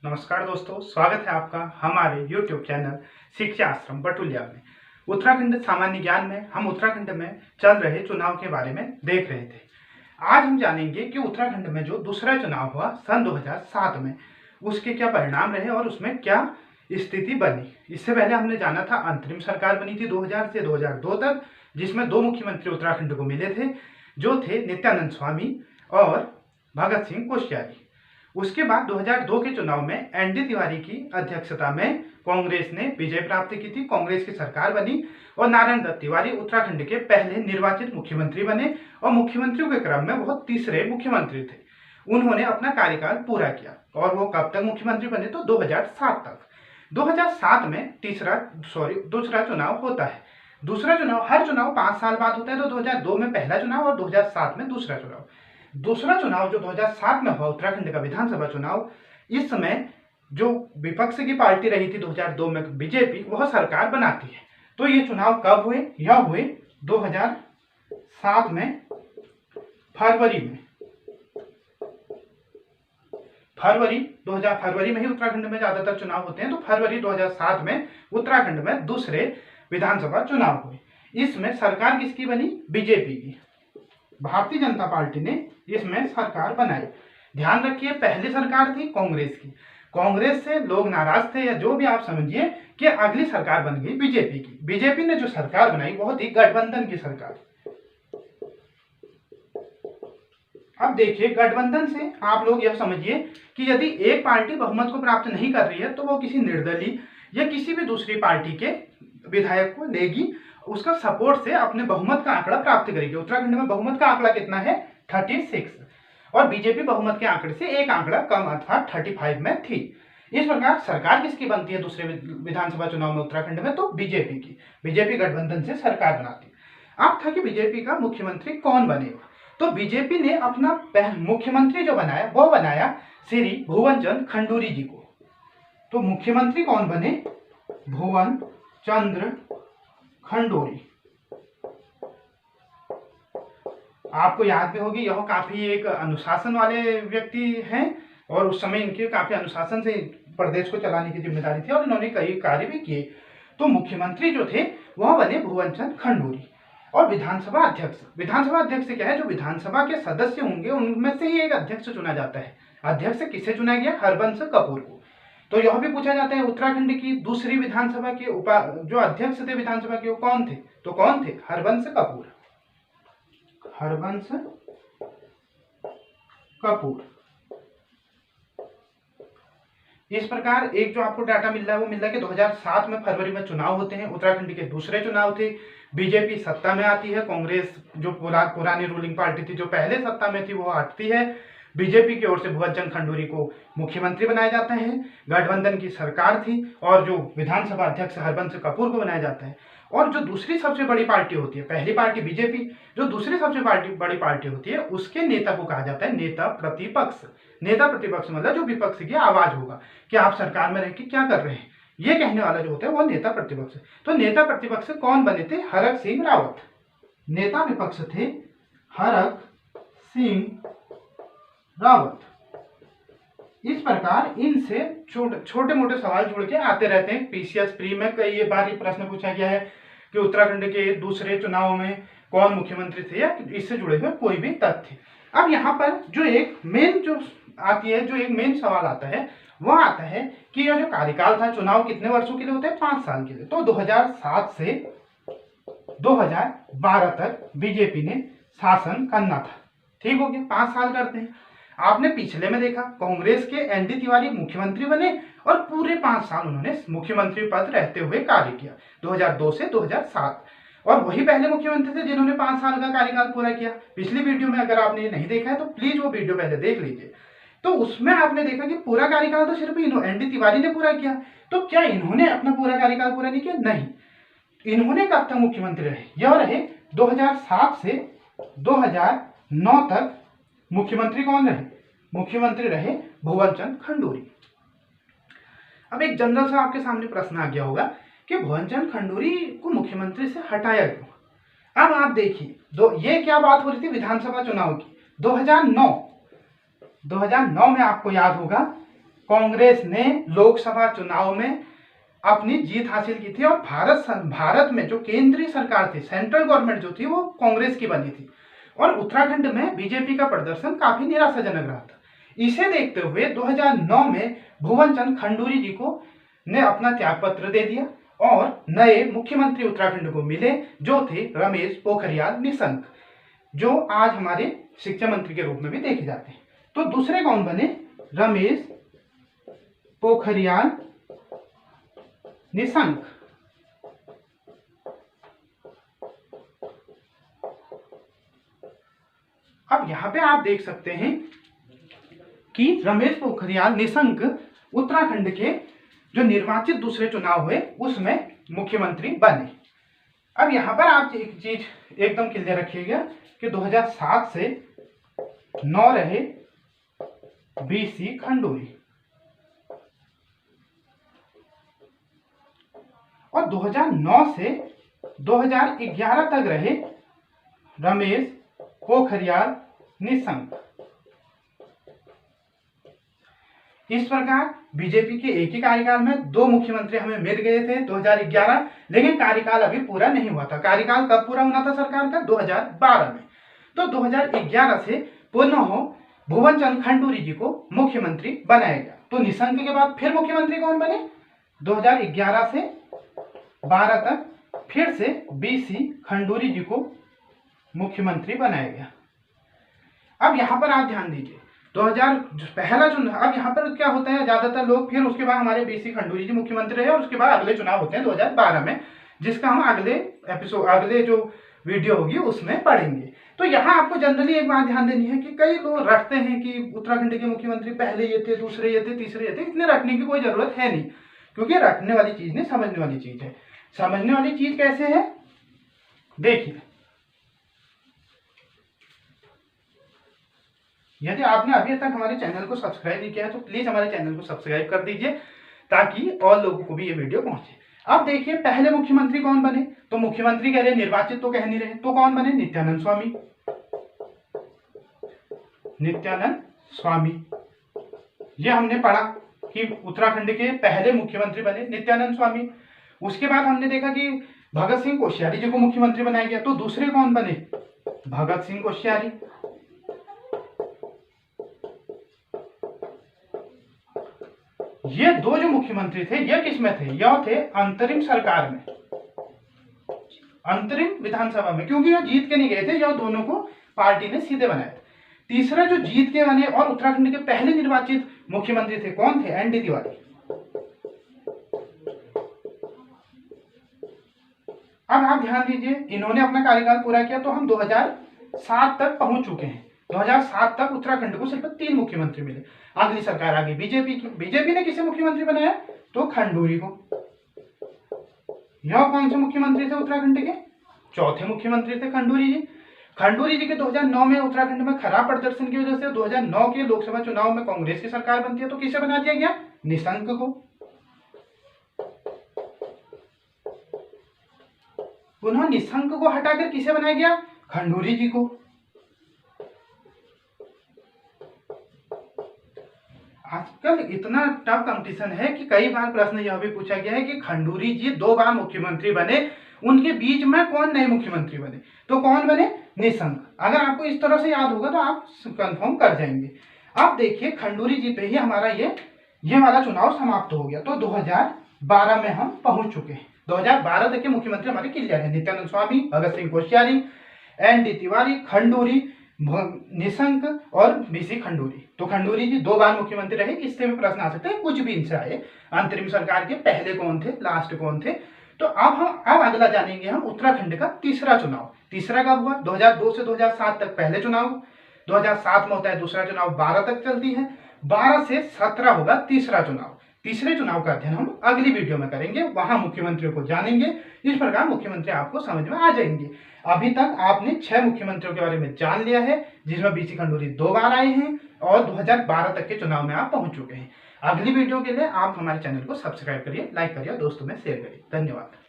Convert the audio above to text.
नमस्कार दोस्तों, स्वागत है आपका हमारे YouTube चैनल शिक्षा आश्रम बटुलिया में। उत्तराखंड सामान्य ज्ञान में हम उत्तराखंड में चल रहे चुनाव के बारे में देख रहे थे। आज हम जानेंगे कि उत्तराखंड में जो दूसरा चुनाव हुआ सन 2007 में, उसके क्या परिणाम रहे और उसमें क्या स्थिति बनी। इससे पहले हमने जाना था अंतरिम सरकार बनी थी 2000 से 2002 तक, जिसमें दो मुख्यमंत्री उत्तराखंड को मिले थे, जो थे नित्यानंद स्वामी और भगत सिंह कोश्यारी। उसके बाद 2002 के चुनाव में एनडी तिवारी की अध्यक्षता में कांग्रेस ने विजय प्राप्त की थी, कांग्रेस की सरकार बनी और नारायण दत्त तिवारी उत्तराखंड के पहले निर्वाचित मुख्यमंत्री बने और मुख्यमंत्रियों के क्रम में वो तीसरे मुख्यमंत्री थे। उन्होंने अपना कार्यकाल पूरा किया और वो कब तक मुख्यमंत्री बने, तो 2007 तक। 2007 में दूसरा चुनाव होता है। दूसरा चुनाव, हर चुनाव 5 साल बाद होता है, तो 2002 में पहला चुनाव और 2007 में दूसरा चुनाव। दूसरा चुनाव जो 2007 में हुआ उत्तराखंड का विधानसभा चुनाव, इस समय जो विपक्ष की पार्टी रही थी 2002 में बीजेपी, वह सरकार बनाती है। तो ये चुनाव कब हुए? यह हुए 2007 में फरवरी में। फरवरी में ही उत्तराखंड में ज्यादातर चुनाव होते हैं, तो फरवरी 2007 में उत्तराखंड में दूसरे विधानसभा चुनाव हुए। इसमें सरकार किसकी बनी? बीजेपी की। भारतीय जनता पार्टी ने इसमें सरकार बनाई। ध्यान रखिए, पहली सरकार थी कांग्रेस की। कांग्रेस से लोग नाराज थे, या जो भी आप समझिए, कि अगली सरकार बन गई बीजेपी की। बीजेपी ने जो सरकार बनाई बहुत ही गठबंधन की सरकार। अब देखिए, गठबंधन से आप लोग यह समझिए कि यदि एक पार्टी बहुमत को प्राप्त नहीं कर रही है, तो वो किसी निर्दलीय या किसी भी दूसरी पार्टी के विधायक को लेगी, उसका सपोर्ट से अपने बहुमत का आंकड़ा प्राप्त करेगी। उत्तराखंड में बहुमत का आंकड़ा कितना है? 36, और बीजेपी बहुमत के आंकड़े से एक आंकड़ा कम अर्थात 35 में थी। इस प्रकार सरकार किसकी बनती है दूसरे विधानसभा चुनाव में उत्तराखंड में? तो बीजेपी की। बीजेपी गठबंधन से सरकार बनाती है। अब था कि बीजेपी का मुख्यमंत्री कौन बनेगा, तो बीजेपी ने अपना मुख्यमंत्री जो बनाया वो बनाया श्री भुवन चंद्र खंडूरी जी को। तो मुख्यमंत्री कौन बने? भुवन चंद्र खंडूरी। आपको याद भी होगी, यह काफी एक अनुशासन वाले व्यक्ति हैं और उस समय इनके काफी अनुशासन से प्रदेश को चलाने की जिम्मेदारी थी और इन्होंने कई कार्य भी किए। तो मुख्यमंत्री जो थे वह बने भुवन चंद्र खंडूरी। और विधानसभा अध्यक्ष क्या है? जो विधानसभा के सदस्य होंगे उनमें से ही एक अध्यक्ष चुना जाता है। अध्यक्ष किसे चुना गया? हरबंस कपूर को। तो यह भी पूछा जाता है उत्तराखंड की दूसरी विधानसभा के जो अध्यक्ष थे विधानसभा के, वो कौन थे? तो कौन थे? हरबंस कपूर। हरबंस कपूर। इस प्रकार एक जो आपको डाटा मिल रहा है वो मिल रहा है कि 2007 में फरवरी में चुनाव होते हैं। उत्तराखंड के दूसरे चुनाव थे। बीजेपी सत्ता में आती है, कांग्रेस जो पुरानी रूलिंग पार्टी थी जो पहले सत्ता में थी वो हटती है। बीजेपी की ओर से भुवन चंद्र खंडूरी को मुख्यमंत्री बनाया जाता है। गठबंधन की सरकार थी और जो विधानसभा अध्यक्ष हरबंस कपूर को बनाया जाता है। और जो दूसरी सबसे बड़ी पार्टी होती है, पहली पार्टी बीजेपी, जो दूसरी सबसे बड़ी पार्टी होती है, उसके नेता को कहा जाता है नेता प्रतिपक्ष। नेता प्रतिपक्ष मतलब जो विपक्ष की आवाज होगा कि आप सरकार में रह के क्या कर रहे हैं, ये कहने वाला जो होता है वो नेता प्रतिपक्ष। तो नेता प्रतिपक्ष कौन बने थे? हरक सिंह रावत। नेता विपक्ष थे हरक सिंह रावत। इस प्रकार इनसे छोटे मोटे सवाल जुड़ के आते रहते हैं। पीसीएस प्री में कई बार ये प्रश्न पूछा गया है कि उत्तराखंड के दूसरे चुनाव में कौन मुख्यमंत्री थे, या इससे जुड़े हुए कोई भी तथ्य। अब यहाँ पर जो एक मेन सवाल आता है वह आता है कि यह जो कार्यकाल था, चुनाव कितने वर्षों के लिए होते हैं? 5 साल के लिए। तो 2007 से 2012 तक बीजेपी ने शासन करना था। ठीक हो गया, 5 साल करते हैं। आपने पिछले में देखा कांग्रेस के एनडी तिवारी मुख्यमंत्री बने और पूरे 5 साल उन्होंने मुख्यमंत्री पद रहते हुए कार्य किया, 2002 से 2007। और वही पहले मुख्यमंत्री थे जिन्होंने 5 साल का कार्यकाल पूरा किया। पिछली वीडियो में अगर आपने नहीं देखा है तो प्लीज वो वीडियो पहले देख लीजिए। तो उसमें आपने देखा कि पूरा कार्यकाल तो सिर्फ एनडी तिवारी ने पूरा किया। तो क्या इन्होंने अपना पूरा कार्यकाल पूरा नहीं किया? नहीं। इन्होंने कब तक मुख्यमंत्री रहे? यह रहे 2007 से 2009 तक। मुख्यमंत्री कौन रहे? मुख्यमंत्री रहे भुवन चंद्र खंडूरी। अब एक जनरल सा आपके सामने प्रश्न आ गया होगा कि भुवन चंद्र खंडूरी को मुख्यमंत्री से हटाया क्यों? अब आप देखिए, ये क्या बात हो रही थी? विधानसभा चुनाव की। 2009 में आपको याद होगा कांग्रेस ने लोकसभा चुनाव में अपनी जीत हासिल की थी और भारत में जो केंद्रीय सरकार थी, सेंट्रल गवर्नमेंट जो थी, वो कांग्रेस की बनी थी और उत्तराखंड में बीजेपी का प्रदर्शन काफी निराशाजनक रहा था। इसे देखते हुए 2009 में भुवन चंद खंडूरी जी को ने अपना त्याग पत्र दे दिया और नए मुख्यमंत्री उत्तराखंड को मिले, जो थे रमेश पोखरियाल निशंक, जो आज हमारे शिक्षा मंत्री के रूप में भी देखे जाते हैं। तो दूसरे कौन बने? रमेश पोखरियाल निशंक। अब यहां पे आप देख सकते हैं कि रमेश पोखरियाल निशंक उत्तराखंड के जो निर्वाचित दूसरे चुनाव हुए उसमें मुख्यमंत्री बने। अब यहां पर आप एक चीज एकदम क्लियर रखिएगा कि 2007 से 9 रहे बीसी खंडूरी और 2009 से 2011 तक रहे रमेश पोखरियाल निशंक। इस प्रकार बीजेपी के एक ही कार्यकाल में दो मुख्यमंत्री हमें मिल गए थे 2011, लेकिन कार्यकाल अभी पूरा नहीं हुआ था। कार्यकाल कब पूरा होना था सरकार का? 2012 में। तो 2011 से पुनः भुवन चंद खंडूरी जी को मुख्यमंत्री बनाया गया। तो निशंक के बाद फिर मुख्यमंत्री कौन बने? 2011 से 12 तक फिर से बीसी खंडूरी जी को मुख्यमंत्री बनाया गया। अब यहां पर आप ध्यान दीजिए, 2000 पहला चुनाव, अब यहाँ पर क्या होता है, ज्यादातर लोग फिर उसके बाद हमारे बीसी खंडूरी जी मुख्यमंत्री रहे और उसके बाद अगले चुनाव होते हैं 2012 में, जिसका हम अगले जो वीडियो होगी उसमें पढ़ेंगे। तो यहाँ आपको जनरली एक बात ध्यान देनी है कि कई लोग रटते हैं कि उत्तराखंड के मुख्यमंत्री पहले ये थे, दूसरे ये थे, तीसरे ये थे। इतने रटने की कोई जरूरत है नहीं, क्योंकि रटने वाली चीज नहीं, समझने वाली चीज है। समझने वाली चीज कैसे है, देखिए, यदि आपने अभी तक हमारे चैनल को सब्सक्राइब नहीं किया है तो प्लीज हमारे चैनल को सब्सक्राइब कर दीजिए ताकि और लोगों को भी ये वीडियो पहुंचे। अब देखिए पहले मुख्यमंत्री कौन बने, तो मुख्यमंत्री कह रहे निर्वाचित तो कह नहीं रहे, तो कौन बने? नित्यानंद स्वामी। नित्यानंद स्वामी, ये हमने पढ़ा कि उत्तराखंड के पहले मुख्यमंत्री बने नित्यानंद स्वामी। उसके बाद हमने देखा कि भगत सिंह कोश्यारी जी को मुख्यमंत्री बनाया गया, तो दूसरे कौन बने? भगत सिंह कोश्यारी। ये दो जो मुख्यमंत्री थे ये किस में थे? यह थे अंतरिम सरकार में, अंतरिम विधानसभा में, क्योंकि यह जीत के नहीं गए थे, यह दोनों को पार्टी ने सीधे बनाया था। तीसरा जो जीत के बने और उत्तराखंड के पहले निर्वाचित मुख्यमंत्री थे, कौन थे? एनडी तिवारी। अब आप ध्यान दीजिए, इन्होंने अपना कार्यकाल पूरा किया तो हम 2007 तक पहुंच चुके हैं। 2007 तक उत्तराखंड को सिर्फ 3 मुख्यमंत्री मिले। अगली सरकार आ गई बीजेपी की। बीजेपी ने किसे मुख्यमंत्री बनाया? तो खंडूरी को। यह कौन से मुख्यमंत्री थे उत्तराखंड के? चौथे मुख्यमंत्री थे खंडूरी जी। खंडूरी जी के 2009 में उत्तराखंड में खराब प्रदर्शन की वजह से 2009 के लोकसभा चुनाव में कांग्रेस की सरकार बनती है, तो किसे बना दिया गया? निशंक को। पुनः निशंक को हटाकर किसे बनाया गया? खंडूरी जी को। आजकल इतना टफ कंपटीशन है कि कई बार प्रश्न यह भी पूछा गया है कि खंडूरी जी 2 बार मुख्यमंत्री बने, उनके बीच में कौन नए मुख्यमंत्री बने? तो कौन बने? निशंक। अगर आपको इस तरह से याद होगा तो आप कंफर्म कर जाएंगे। अब देखिए खंडूरी जी पे ही हमारा ये वाला चुनाव समाप्त हो गया, तो 2012 में हम पहुंच चुके हैं। 2012 तक के मुख्यमंत्री हमारे क्लियर है, नित्यानंद स्वामी, भगत सिंह कोश्यारी, एनडी तिवारी, खंडूरी, निशंक और बीसी खंडूरी। तो खंडूरी जी 2 बार मुख्यमंत्री रहे। इससे भी प्रश्न आ सकते हैं, कुछ भी इनसे आए। अंतरिम सरकार के पहले कौन थे, लास्ट कौन थे। तो अब अगला जानेंगे हम उत्तराखंड का तीसरा चुनाव। तीसरा कब हुआ? 2002 से 2007 तक पहले चुनाव, 2007 में होता है दूसरा चुनाव, 12 तक चलती है, 12 से 17 होगा तीसरा चुनाव। तीसरे चुनाव का अध्ययन हम अगली वीडियो में करेंगे, वहां मुख्यमंत्रियों को जानेंगे। इस प्रकार मुख्यमंत्री आपको समझ में आ जाएंगे। अभी तक आपने 6 मुख्यमंत्रियों के बारे में जान लिया है, जिसमें बीसी खंडूरी 2 बार आए हैं और 2012 तक के चुनाव में आप पहुंच चुके हैं। अगली वीडियो के लिए आप हमारे चैनल को सब्सक्राइब करिए, लाइक करिए, दोस्तों में शेयर करिए। धन्यवाद।